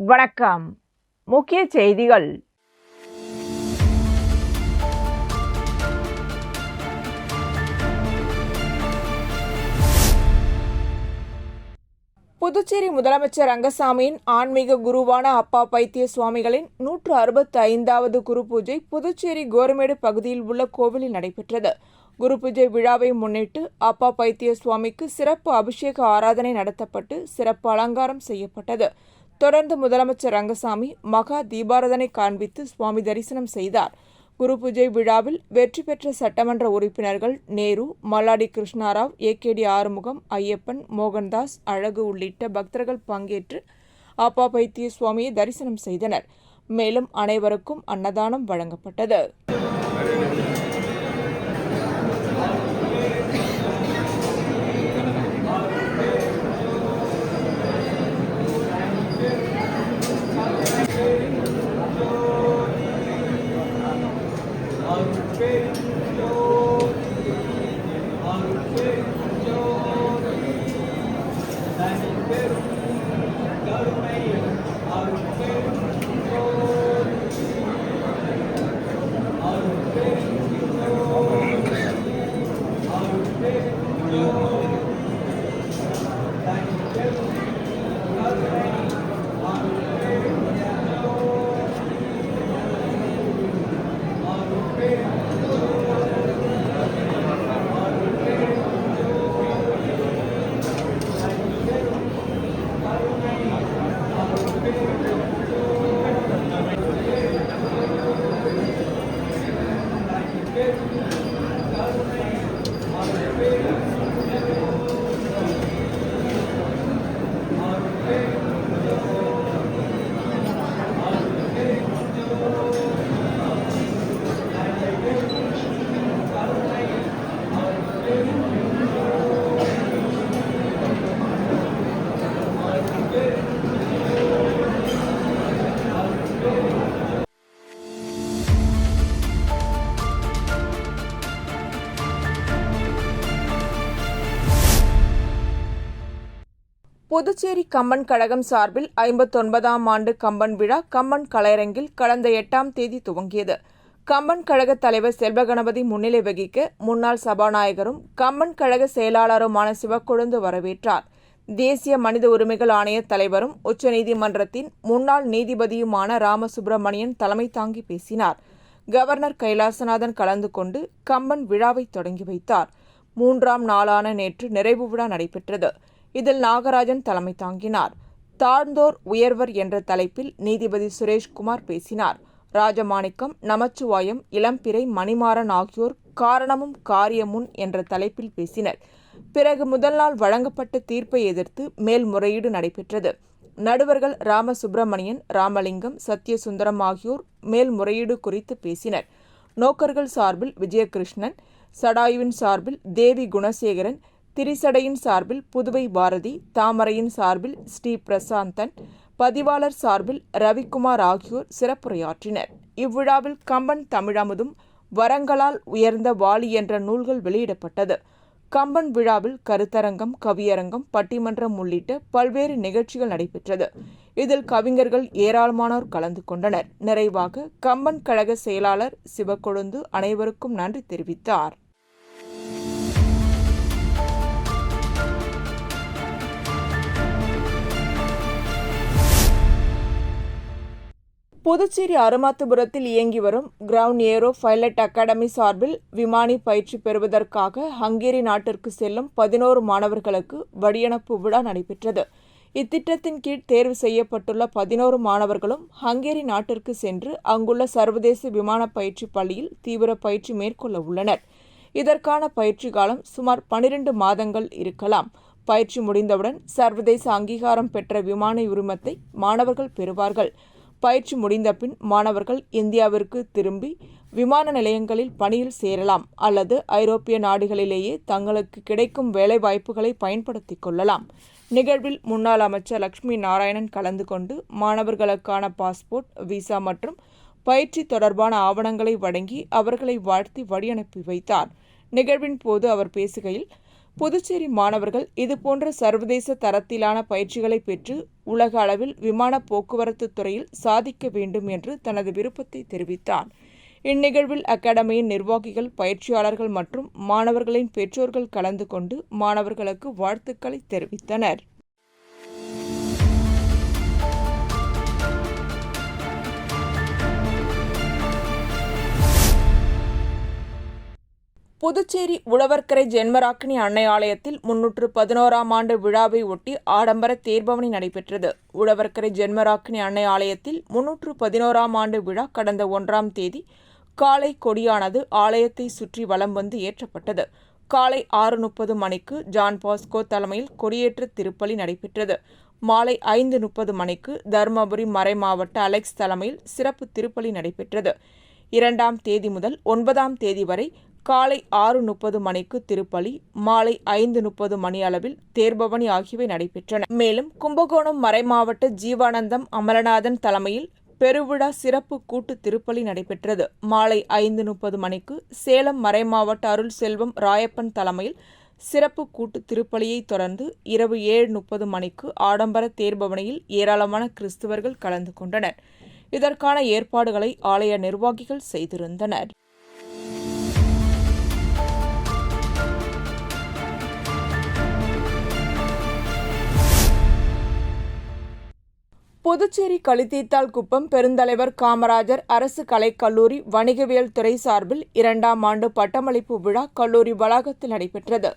வணக்கம். முக்கிய செய்திகள். புதுச்சேரி முதலமைச்சர் ரங்கசாமியின் ஆன்மீக குருவான அப்பா பைத்திய சுவாமிகளின் 165வது குரு பூஜை புதுச்சேரி கோரமேடு பகுதியில் உள்ள கோவிலில் நடைபெற்றது. குரு பூஜை விழாவை முன்னிட்டு அப்பா பைத்திய சுவாமிக்கு சிறப்பு அபிஷேக ஆராதனை நடத்தப்பட்டு சிறப்பு அலங்காரம் செய்யப்பட்டது. தொடர்ந்து முதலமைச்சர் ரங்கசாமி மகா தீபாராதனை காண்பித்து சுவாமி தரிசனம் செய்தார். குரு பூஜை விழாவில் வெற்றி பெற்ற சட்டமன்ற உறுப்பினர்கள் நேரு, மல்லாடி கிருஷ்ணாராவ், ஏகேடி ஆறுமுகம், ஐயப்பன், மோகன்தாஸ், அழகு உள்ளிட்ட பக்தர்கள் பங்கேற்று அப்பா பைத்திய சுவாமியை தரிசனம் செய்தனர். மேலும் அனைவருக்கும் அன்னதானம் வழங்கப்பட்டது. புதுச்சேரி கம்பன் கழகம் சார்பில் 59ஆம் ஆண்டு கம்பன் விழா கம்பன் கலையரங்கில் கடந்த 8ஆம் தேதி துவங்கியது. கம்பன் கழக தலைவர் செல்வகணபதி முன்னிலை வகிக்க முன்னாள் சபாநாயகரும் கம்பன் கழக செயலாளருமான சிவக்கொழுந்து வரவேற்றார். தேசிய மனித உரிமைகள் ஆணைய தலைவரும் உச்சநீதிமன்றத்தின் முன்னாள் நீதிபதியுமான ராமசுப்பிரமணியன் தலைமை தாங்கி பேசினார். கவர்னர் கைலாசநாதன் கலந்து கொண்டு கம்பன் விழாவை தொடங்கி வைத்தார். 3ஆம் நாளான நேற்று நிறைவு விழா நடைபெற்றது. இதில் நாகராஜன் தலைமை தாங்கினார். தாழ்ந்தோர் உயர்வர் என்ற தலைப்பில் நீதிபதி சுரேஷ்குமார் பேசினார். ராஜமாணிக்கம், நமச்சிவாயம், இளம்பிறை, மணிமாறன் ஆகியோர் காரணமும் காரியமும் என்ற தலைப்பில் பேசினர். பிறகு முதல் நாள் வழங்கப்பட்ட தீர்ப்பை எதிர்த்து மேல்முறையீடு நடைபெற்றது. நடுவர்கள் ராமசுப்பிரமணியன், ராமலிங்கம், சத்யசுந்தரம் ஆகியோர் மேல்முறையீடு குறித்து பேசினர். நோக்கர்கள் சார்பில் விஜயகிருஷ்ணன், சடாயுவின் சார்பில் தேவி குணசேகரன், திரிசடையின் சார்பில் புதுவை பாரதி, தாமரையின் சார்பில் ஸ்ரீ பிரசாந்தன், பதிவாளர் சார்பில் ரவிக்குமார் ஆகியோர் சிறப்புரையாற்றினர். இவ்விழாவில் கம்பன் தமிழமுதும், வரங்களால் உயர்ந்த வாலி என்ற நூல்கள் வெளியிடப்பட்டது. கம்பன் விழாவில் கருத்தரங்கம், கவியரங்கம், பட்டிமன்றம் உள்ளிட்ட பல்வேறு நிகழ்ச்சிகள் நடைபெற்றது. இதில் கவிஞர்கள் ஏராளமானோர் கலந்து கொண்டனர். நிறைவாக கம்பன் கழக செயலாளர் சிவக்கொழுந்து அனைவருக்கும் நன்றி தெரிவித்தார். புதுச்சேரி அருமாத்துபுரத்தில் இயங்கி வரும் கிரவுண்ட் ஏரோ பைலட் அகாடமி சார்பில் விமானி பயிற்சி பெறுவதற்காக ஹங்கேரி நாட்டிற்கு செல்லும் 11 மாணவர்களுக்கு வழியனுப்பு விழா நடைபெற்றது. இத்திட்டத்தின் கீழ் தேர்வு செய்யப்பட்டுள்ள 11 மாணவர்களும் ஹங்கேரி நாட்டிற்கு சென்று அங்குள்ள சர்வதேச விமான பயிற்சி பள்ளியில் தீவிர பயிற்சி மேற்கொள்ள உள்ளனர். இதற்கான பயிற்சி காலம் சுமார் 12 மாதங்கள் இருக்கலாம். பயிற்சி முடிந்தவுடன் சர்வதேச அங்கீகாரம் பெற்ற விமான உரிமத்தை மாணவர்கள் பெறுவார்கள். பயிற்சி முடிந்த பின் மாணவர்கள் இந்தியாவிற்கு திரும்பி விமான நிலையங்களில் பணியில் சேரலாம் அல்லது ஐரோப்பிய நாடுகளிலேயே தங்களுக்கு கிடைக்கும் வேலைவாய்ப்புகளை பயன்படுத்திக் கொள்ளலாம். நிகழ்வில் முன்னாள் அமைச்சர் லட்சுமி நாராயணன் கலந்து கொண்டு மாணவர்களுக்கான பாஸ்போர்ட், விசா மற்றும் பயிற்சி தொடர்பான ஆவணங்களை வழங்கி அவர்களை வாழ்த்தி வழியனுப்பி வைத்தார். நிகழ்வின் போது அவர் பேசுகையில், புதுச்சேரி மாணவர்கள் இதுபோன்ற சர்வதேச தரத்திலான பயிற்சிகளை பெற்று உலக அளவில் விமான போக்குவரத்து துறையில் சாதிக்க வேண்டும் என்று தனது விருப்பத்தை தெரிவித்தார். இந்நிகழ்வில் அகாடமியின் நிர்வாகிகள், பயிற்சியாளர்கள் மற்றும் மாணவர்களின் பெற்றோர்கள் கலந்து கொண்டு மாணவர்களுக்கு வாழ்த்துக்களை தெரிவித்தனர். புதுச்சேரி உழவர்கரை ஜென்மராக்கினி அன்னை ஆலயத்தில் 311ஆம் ஆண்டு விழாவை ஒட்டி ஆடம்பர தேர்பவனி நடைபெற்றது. உழவர்கரை ஜென்மராக்கினி அன்னை ஆலயத்தில் 311ஆம் ஆண்டு விழா கடந்த 1ஆம் தேதி காலை கொடியானது ஆலயத்தை சுற்றி வலம் வந்து ஏற்றப்பட்டது. காலை 6:30 மணிக்கு ஜான் பாஸ்கோ தலைமையில் கொடியேற்ற திருப்பலி நடைபெற்றது. மாலை 5:30 மணிக்கு தருமபுரி மறைமாவட்ட அலெக்ஸ் தலைமையில் சிறப்பு திருப்பலி நடைபெற்றது. 2ஆம் தேதி முதல் 9ஆம் தேதி வரை காலை 6:30 மணிக்கு திருப்பலி, மாலை 5:30 மணி அளவில் தேர்பவனி ஆகியவை நடைபெற்றன. மேலும் கும்பகோணம் மறைமாவட்ட ஜீவானந்தம் அமலநாதன் தலைமையில் பெருவிழா சிறப்பு கூட்டு திருப்பலி நடைபெற்றது. மாலை 5:30 மணிக்கு சேலம் மறைமாவட்ட அருள் செல்வம் ராயப்பன் தலைமையில் சிறப்பு கூட்டு திருப்பலியை தொடர்ந்து இரவு 7:30 மணிக்கு ஆடம்பர தேர்பவனியில் ஏராளமான கிறிஸ்தவர்கள் கலந்து கொண்டனர். இதற்கான ஏற்பாடுகளை ஆலய நிர்வாகிகள் செய்திருந்தனர். புதுச்சேரி கலித்தீத்தால் குப்பம் பெருந்தலைவர் காமராஜர் அரசு கலைக்கல்லூரி வணிகவியல் துறை சார்பில் 2ஆம் ஆண்டு பட்டமளிப்பு விழா கல்லூரி வளாகத்தில் நடைபெற்றது.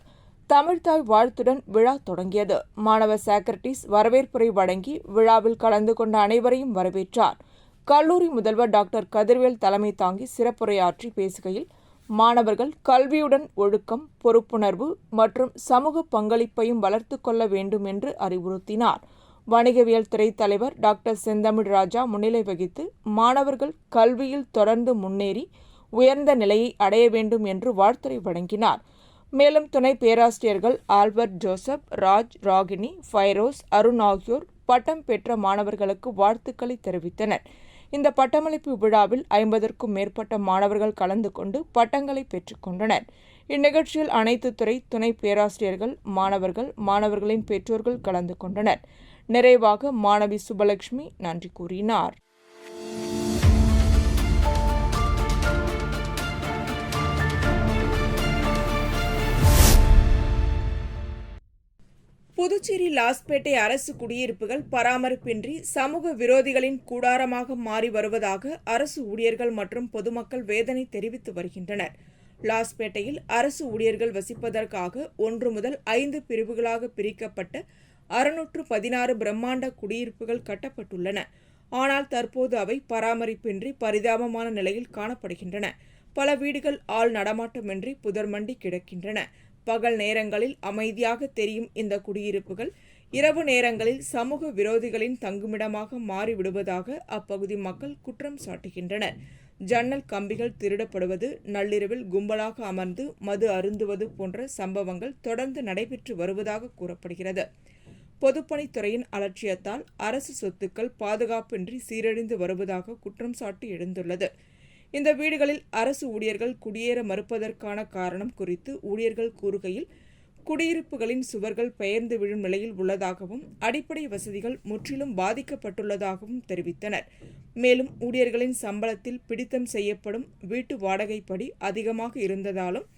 தமிழ்த்தாய் வாழ்த்துடன் விழா தொடங்கியது. மாணவ சாக்ரட்டிஸ் வரவேற்புரை வழங்கி விழாவில் கலந்து கொண்ட அனைவரையும் வரவேற்றார். கல்லூரி முதல்வர் டாக்டர் கதிர்வேல் தலைமை தாங்கி சிறப்புரையாற்றி பேசுகையில், மாணவர்கள் கல்வியுடன் ஒழுக்கம், பொறுப்புணர்வு மற்றும் சமூக பங்களிப்பையும் வளர்த்து கொள்ள வேண்டும் என்று அறிவுறுத்தினார். வணிகவியல் துறை தலைவர் டாக்டர் செந்தமிழ் ராஜா முன்னிலை வகித்து மாணவர்கள் கல்வியில் தொடர்ந்து முன்னேறி உயர்ந்த நிலையை அடைய வேண்டும் என்று வாழ்த்துரை வழங்கினார். மேலும் துணை பேராசிரியர்கள் ஆல்பர்ட் ஜோசப், ராஜ், ராகினி, ஃபைரோஸ், அருண் ஆகியோர் பட்டம் பெற்ற மாணவர்களுக்கு வாழ்த்துக்களை தெரிவித்தனர். இந்த பட்டமளிப்பு விழாவில் 50க்கும் மேற்பட்ட மாணவர்கள் கலந்து கொண்டு பட்டங்களை பெற்றுக் கொண்டனர். இந்நிகழ்ச்சியில் அனைத்து துறை துணை பேராசிரியர்கள், மாணவர்கள், மாணவர்களின் பெற்றோர்கள் கலந்து கொண்டனர். நிறைவாக மாணவி சுபலட்சுமி நன்றி கூறினார். புதுச்சேரி லாஸ்பேட்டை அரசு குடியிருப்புகள் பராமரிப்பின்றி சமூக விரோதிகளின் கூடாரமாக மாறி வருவதாக அரசு ஊழியர்கள் மற்றும் பொதுமக்கள் வேதனை தெரிவித்து வருகின்றனர். லாஸ்பேட்டையில் அரசு ஊழியர்கள் வசிப்பதற்காக 1 முதல் 5 பிரிவுகளாக பிரிக்கப்பட்ட 616 பிரம்மாண்ட குடியிருப்புகள் கட்டப்பட்டுள்ளன. ஆனால் தற்போது அவை பராமரிப்பின்றி பரிதாபமான நிலையில் காணப்படுகின்றன. பல வீடுகள் ஆள் நடமாட்டமின்றி புதர்மண்டி கிடக்கின்றன. பகல் நேரங்களில் அமைதியாக தெரியும் இந்த குடியிருப்புகள் இரவு நேரங்களில் சமூக விரோதிகளின் தங்குமிடமாக மாறிவிடுவதாக அப்பகுதி மக்கள் குற்றம் சாட்டுகின்றனர். ஜன்னல் கம்பிகள் திருடப்படுவது, நள்ளிரவில் கும்பலாக அமர்ந்து மது அருந்துவது போன்ற சம்பவங்கள் தொடர்ந்து நடைபெற்று வருவதாக கூறப்படுகிறது. பொதுப்பணித்துறையின் அலட்சியத்தால் அரசு சொத்துக்கள் பாதுகாப்பின்றி சீரழிந்து வருவதாக குற்றம் சாட்டி எழுந்துள்ளது. இந்த வீடுகளில் அரசு ஊழியர்கள் குடியேற மறுப்பதற்கான காரணம் குறித்து ஊழியர்கள் கூறுகையில், குடியிருப்புகளின் சுவர்கள் பெயர்ந்து விழும் நிலையில் உள்ளதாகவும் அடிப்படை வசதிகள் முற்றிலும் பாதிக்கப்பட்டுள்ளதாகவும் தெரிவித்தனர். மேலும் ஊழியர்களின் சம்பளத்தில் பிடித்தம் செய்யப்படும் வீட்டு வாடகைப்படி அதிகமாக இருந்ததாலும்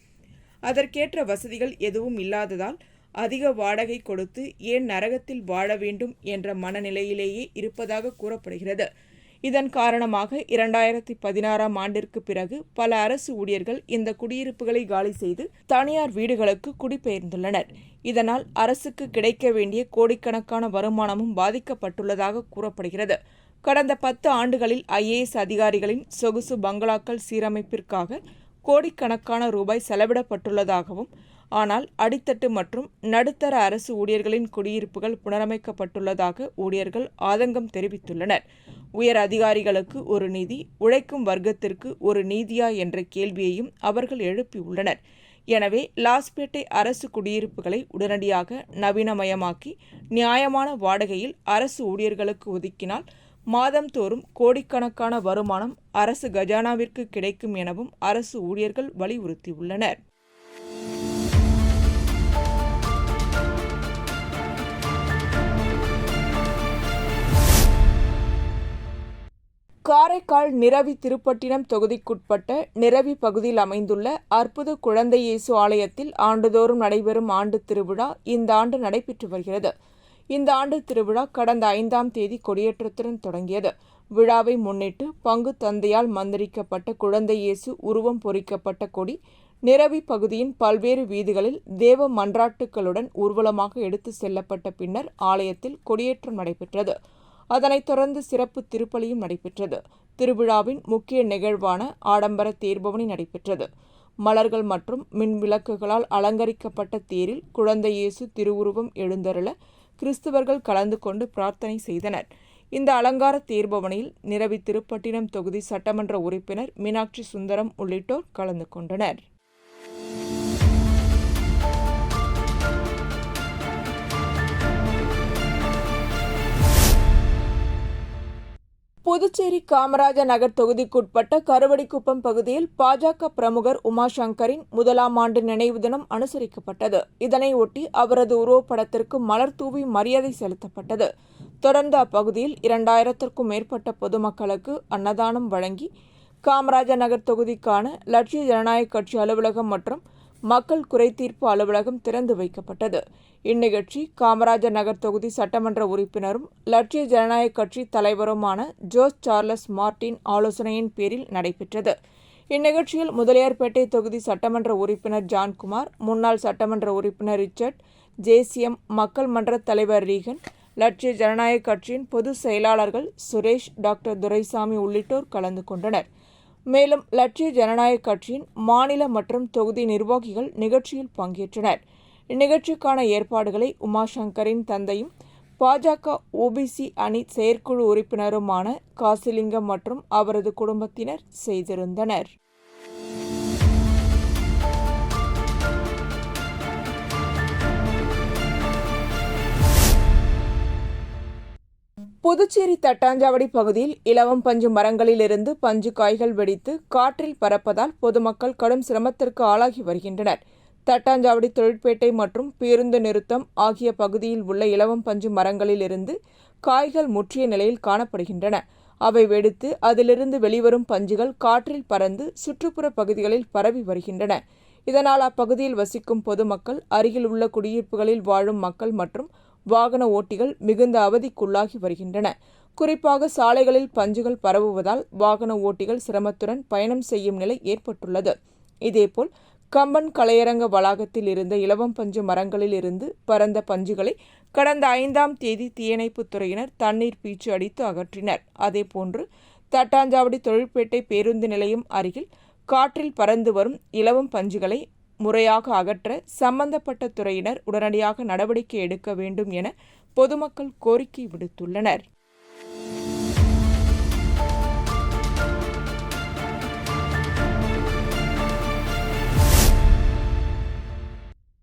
அதற்கேற்ற வசதிகள் எதுவும் இல்லாததால் அதிக வாடகை கொடுத்து ஏன் நரகத்தில் வாழ வேண்டும் என்ற மனநிலையிலேயே இருப்பதாக கூறப்படுகிறது. இதன் காரணமாக 2016ஆம் ஆண்டிற்கு பிறகு பல அரசு ஊழியர்கள் இந்த குடியிருப்புகளை காலி செய்து தனியார் வீடுகளுக்கு குடிபெயர்ந்துள்ளனர். இதனால் அரசுக்கு கிடைக்க வேண்டிய கோடிக்கணக்கான வருமானமும் பாதிக்கப்பட்டுள்ளதாக கூறப்படுகிறது. கடந்த 10 ஆண்டுகளில் IAS அதிகாரிகளின் சொகுசு பங்களாக்கள் சீரமைப்பிற்காக கோடிக்கணக்கான ரூபாய் செலவிடப்பட்டுள்ளதாகவும், ஆனால் அடித்தட்டு மற்றும் நடுத்தர அரசு ஊழியர்களின் குடியிருப்புகள் புனரமைக்கப்பட்டுள்ளதாக ஊழியர்கள் ஆதங்கம் தெரிவித்துள்ளனர். உயர் அதிகாரிகளுக்கு ஒரு நீதி, உழைக்கும் வர்க்கத்திற்கு ஒரு நீதியா என்ற கேள்வியையும் அவர்கள் எழுப்பியுள்ளனர். எனவே லாஸ்பேட்டை அரசு குடியிருப்புகளை உடனடியாக நவீனமயமாக்கி நியாயமான வாடகையில் அரசு ஊழியர்களுக்கு ஒதுக்கினால் மாதந்தோறும் கோடிக்கணக்கான வருமானம் அரசு கஜானாவிற்கு கிடைக்கும் எனவும் அரசு ஊழியர்கள் வலியுறுத்தியுள்ளனர். காரைக்கால் நிரவி திருப்பட்டினம் தொகுதிக்குட்பட்ட நிரவி பகுதியில் அமைந்துள்ள அற்புத குழந்தை இயேசு ஆலயத்தில் ஆண்டுதோறும் நடைபெறும் ஆண்டு திருவிழா இந்த ஆண்டு நடைபெற்று வருகிறது. இந்த ஆண்டு திருவிழா கடந்த 5ஆம் தேதி கொடியேற்றத்துடன் தொடங்கியது. விழாவை முன்னிட்டு பங்கு தந்தையால் மந்திரிக்கப்பட்ட குழந்தை இயேசு உருவம் பொறிக்கப்பட்ட கொடி நிரவி பகுதியின் பல்வேறு வீதிகளில் தேவ மன்றாட்டுகளுடன் ஊர்வலமாக எடுத்து செல்லப்பட்ட பின்னர் ஆலயத்தில் கொடியேற்றம் நடைபெற்றது. அதனைத் தொடர்ந்து சிறப்பு திருப்பலியும் நடைபெற்றது. திருவிழாவின் முக்கிய நிகழ்வான ஆடம்பர தேர்பவனி நடைபெற்றது. மலர்கள் மற்றும் மின் விளக்குகளால் அலங்கரிக்கப்பட்ட தேரில் குழந்தை இயேசு திருவுருவம் எழுந்தருள கிறிஸ்தவர்கள் கலந்து கொண்டு பிரார்த்தனை செய்தனர். இந்த அலங்கார தேர்பவனியில் நிரவி திருப்பட்டினம் தொகுதி சட்டமன்ற உறுப்பினர் மீனாட்சி சுந்தரம் உள்ளிட்டோர் கலந்து கொண்டனர். புதுச்சேரி காமராஜர் நகர் தொகுதிக்குட்பட்ட கருவடிக்குப்பம் பகுதியில் பாஜக பிரமுகர் உமாசங்கரின் 1ஆம் ஆண்டு நினைவு தினம் அனுசரிக்கப்பட்டது. இதனையொட்டி அவரது உருவப்படத்திற்கு மலர் தூவி மரியாதை செலுத்தப்பட்டது. தொடர்ந்து அப்பகுதியில் 2000க்கும் மேற்பட்ட பொதுமக்களுக்கு அன்னதானம் வழங்கி காமராஜர் நகர் தொகுதிக்கான லட்சிய ஜனநாயக கட்சி அலுவலகம் மற்றும் மக்கள் குறைதீர்ப்பு அலுவலகம் திறந்து வைக்கப்பட்டது. இந்நிகழ்ச்சி காமராஜர் நகர் தொகுதி சட்டமன்ற உறுப்பினரும் லட்சிய ஜனநாயக கட்சி தலைவருமான ஜோஸ் சார்லஸ் மார்டின் ஆலோசனையின் பேரில் நடைபெற்றது. இந்நிகழ்ச்சியில் முதலியார்பேட்டை தொகுதி சட்டமன்ற உறுப்பினர் ஜான்குமார், முன்னாள் சட்டமன்ற உறுப்பினர் ரிச்சர்ட், ஜேசிஎம் மக்கள் மன்ற தலைவர் ரீகன், லட்சிய ஜனநாயக கட்சியின் பொதுச் செயலாளர்கள் சுரேஷ், டாக்டர் துரைசாமி உள்ளிட்டோர் கலந்து கொண்டனர். மேலும் லட்சிய ஜனநாயக கட்சியின் மாநில மற்றும் தொகுதி நிர்வாகிகள் நிகழ்ச்சியில் பங்கேற்றனர். இந்நிகழ்ச்சிக்கான ஏற்பாடுகளை உமாசங்கரின் தந்தையும் பாஜக ஓபிசி அணி செயற்குழு உறுப்பினருமான காசிலிங்கம் மற்றும் அவரது குடும்பத்தினர் செய்திருந்தனர். புதுச்சேரி தட்டாஞ்சாவடி பகுதியில் இலவம் பஞ்சு மரங்களிலிருந்து பஞ்சு காய்கள் வெடித்து காற்றில் பறப்பதால் பொதுமக்கள் கடும் சிரமத்திற்கு ஆளாகி வருகின்றனர். தட்டாஞ்சாவடி தொழிற்பேட்டை மற்றும் பேருந்து நிறுத்தம் ஆகிய பகுதியில் உள்ள இலவம் பஞ்சு மரங்களிலிருந்து காய்கள் முற்றிய நிலையில் காணப்படுகின்றன. அவை வெடித்து அதிலிருந்து வெளிவரும் பஞ்சுகள் காற்றில் பறந்து சுற்றுப்புற பகுதிகளில் பரவி வருகின்றன. இதனால் அப்பகுதியில் வசிக்கும் பொதுமக்கள், அருகில் உள்ள குடியிருப்புகளில் வாழும் மக்கள் மற்றும் வாகன ஓட்டிகள் மிகுந்த அவதிக்குள்ளாகி வருகின்றன. குறிப்பாக சாலைகளில் பஞ்சுகள் பரவுவதால் வாகன ஓட்டிகள் சிரமத்துடன் பயணம் செய்யும் நிலை ஏற்பட்டுள்ளது. இதேபோல் கம்பன் கலையரங்க வளாகத்தில் இருந்த இலவம் பஞ்சு மரங்களில் இருந்து பறந்த பஞ்சுகளை கடந்த 5ஆம் தேதி தீயணைப்புத் துறையினர் தண்ணீர் பீய்ச்சி அடித்து அகற்றினர். அதேபோன்று தட்டாஞ்சாவடி தொழிற்பேட்டை பேருந்து நிலையம் அருகில் காற்றில் பறந்து வரும் இலவம் பஞ்சுகளை முறையாக அகற்ற சம்பந்தப்பட்ட துறையினர் உடனடியாக நடவடிக்கை எடுக்க வேண்டும் என பொதுமக்கள் கோரிக்கை விடுத்துள்ளனர்.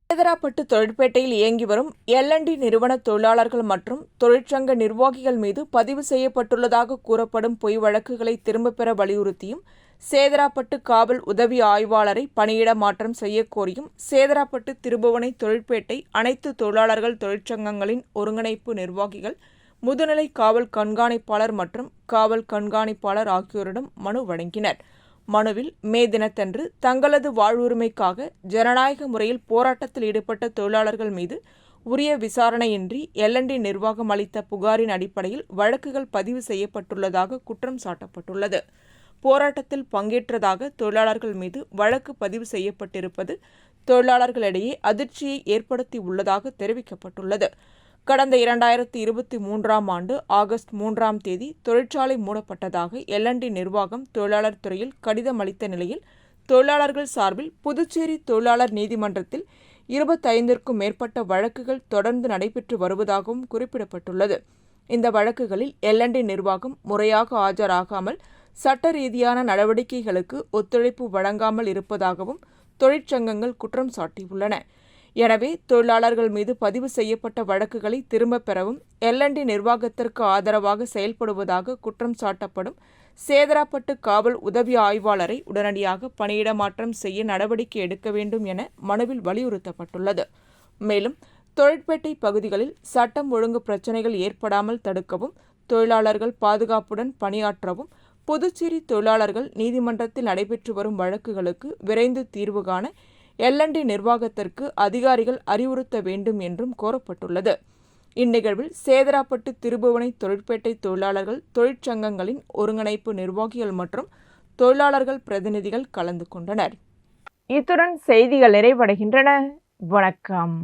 சேதராப்பட்டு தொழிற்பேட்டையில் இயங்கி வரும் L&T நிறுவன தொழிலாளர்கள் மற்றும் தொழிற்சங்க நிர்வாகிகள் மீது பதிவு செய்யப்பட்டுள்ளதாக கூறப்படும் பொய் வழக்குகளை திரும்பப் பெற வலியுறுத்தியும் சேதராப்பட்டு காவல் உதவி ஆய்வாளரை பணியிட மாற்றம் செய்யக்கோரியும் சேதராப்பட்டு திருபுவனை தொழிற்பேட்டை அனைத்து தொழிலாளர்கள் தொழிற்சங்கங்களின் ஒருங்கிணைப்பு நிர்வாகிகள், முதுநிலை காவல் கண்காணிப்பாளர் மற்றும் காவல் கண்காணிப்பாளர் ஆகியோரிடம் மனு வழங்கினர். மனுவில் மே தினத்தன்று தங்களது வாழ்வுரிமைக்காக ஜனநாயக முறையில் போராட்டத்தில் ஈடுபட்ட தொழிலாளர்கள் மீது உரிய விசாரணையின்றி L&T நிர்வாகம் அளித்த புகாரின் அடிப்படையில் வழக்குகள் பதிவு செய்யப்பட்டுள்ளதாக குற்றம் சாட்டப்பட்டுள்ளது. போராட்டத்தில் பங்கேற்றதாக தொழிலாளர்கள் மீது வழக்கு பதிவு செய்யப்பட்டிருப்பது தொழிலாளர்களிடையே அதிர்ச்சியை ஏற்படுத்தி உள்ளதாக தெரிவிக்கப்பட்டுள்ளது. கடந்த 2023ஆம் ஆண்டு ஆகஸ்ட் 3ஆம் தேதி தொழிற்சாலை மூடப்பட்டதாக L&T நிர்வாகம் தொழிலாளர் துறையில் கடிதம் அளித்த நிலையில் தொழிலாளர்கள் சார்பில் புதுச்சேரி தொழிலாளர் நீதிமன்றத்தில் 25க்கும் மேற்பட்ட வழக்குகள் தொடர்ந்து நடைபெற்று வருவதாகவும் குறிப்பிடப்பட்டுள்ளது. இந்த வழக்குகளில் L&T நிர்வாகம் முறையாக ஆஜராகாமல் சட்ட ரீதியான நடவடிக்கைகளுக்கு ஒத்துழைப்பு வழங்காமல் இருப்பதாகவும் தொழிற்சங்கங்கள் குற்றம் சாட்டியுள்ளன. எனவே தொழிலாளர்கள் மீது பதிவு செய்யப்பட்ட வழக்குகளை திரும்பப் பெறவும் L&T நிர்வாகத்திற்கு ஆதரவாக செயல்படுவதாக குற்றம் சாட்டப்படும் சேதராப்பட்டு காவல் உதவி ஆய்வாளரை உடனடியாக பணியிட மாற்றம் செய்ய நடவடிக்கை எடுக்க வேண்டும் என மனுவில் வலியுறுத்தப்பட்டுள்ளது. மேலும் தொழிற்பேட்டை பகுதிகளில் சட்டம் ஒழுங்கு பிரச்சினைகள் ஏற்படாமல் தடுக்கவும், தொழிலாளர்கள் பாதுகாப்புடன் பணியாற்றவும் புதுச்சேரி தொழிலாளர்கள் நீதிமன்றத்தில் நடைபெற்று வரும் வழக்குகளுக்கு விரைந்து தீர்வு காண L&T நிர்வாகத்திற்கு அதிகாரிகள் அறிவுறுத்த வேண்டும் என்றும் கோரப்பட்டுள்ளது. இந்நிகழ்வில் சேதராப்பட்டு திருபுவனை தொழிற்பேட்டை தொழிலாளர்கள் தொழிற்சங்கங்களின் ஒருங்கிணைப்பு நிர்வாகிகள் மற்றும் தொழிலாளர்கள் பிரதிநிதிகள் கலந்து கொண்டனர். இத்துடன் செய்திகள் நிறைவடைகின்றன. வணக்கம்.